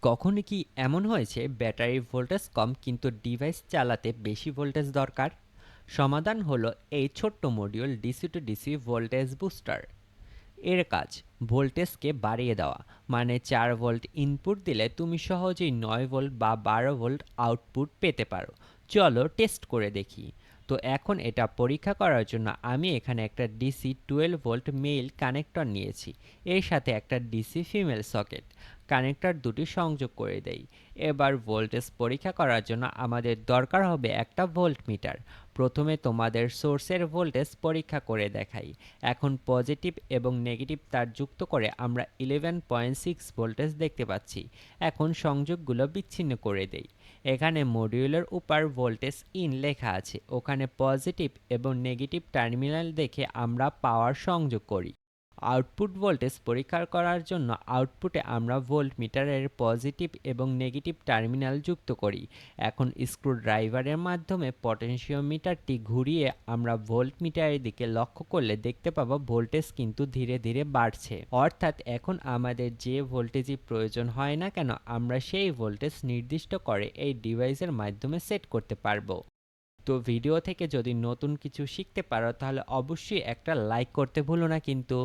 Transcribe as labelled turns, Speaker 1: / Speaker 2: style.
Speaker 1: কখনো কি এমন হয়েছে ব্যাটারির ভোল্টেজ কম কিন্তু ডিভাইস চালাতে বেশি ভোল্টেজ দরকার? সমাধান হলো এই ছোট্ট module DC two DC voltage booster. এর কাজ ভোল্টেজকে বাড়িয়ে দেওয়া, মানে 4 ভোল্ট ইনপুট দিলে তুমি সহজেই 9 ভোল্ট বা 12 ভোল্ট আউটপুট পেতে পারো। চলো টেস্ট করে দেখি। তো এখন এটা পরীক্ষা করার জন্য আমি এখানে একটা ডিসি 12 ভোল্ট মেইল কানেক্টর নিয়েছি। এর সাথে একটা ডিসি ফিমেল সকেট কানেক্টর দুটি সংযোগ করে দেই। এবার ভোল্টেজ পরীক্ষা করার জন্য আমাদের দরকার হবে একটা ভোল্ট মিটার। প্রথমে তোমাদের সোর্সের ভোল্টেজ পরীক্ষা করে দেখাই। এখন পজিটিভ এবং নেগেটিভ তার যুক্ত করে আমরা 11.6 ভোল্টেজ দেখতে পাচ্ছি। এখন সংযোগগুলো বিচ্ছিন্ন করে দেই। এখানে মডিউলের উপর ভোল্টেজ ইন লেখা আছে, ওখানে পজিটিভ এবং নেগেটিভ টার্মিনাল দেখে আমরা পাওয়ার সংযোগ করি। আউটপুট ভোল্টেজ পরীক্ষা করার জন্য আউটপুটে আমরা ভোল্টমিটারের পজিটিভ এবং নেগেটিভ টার্মিনাল যুক্ত করি। এখন স্ক্রুড্রাইভারের মাধ্যমে পটেনশিওমিটারটি ঘুরিয়ে আমরা ভোল্টমিটারের দিকে লক্ষ্য করলে দেখতে পাবো ভোল্টেজ কিন্তু ধীরে ধীরে বাড়ছে। অর্থাৎ এখন আমাদের যে ভোল্টেজই প্রয়োজন হয় না কেন আমরা সেই ভোল্টেজ নির্দিষ্ট করে এই ডিভাইসের মাধ্যমে সেট করতে পারবো। তো ভিডিও থেকে যদি নতুন কিছু শিখতে পারো তাহলে অবশ্যই একটা লাইক করতে ভুলো না কিন্তু।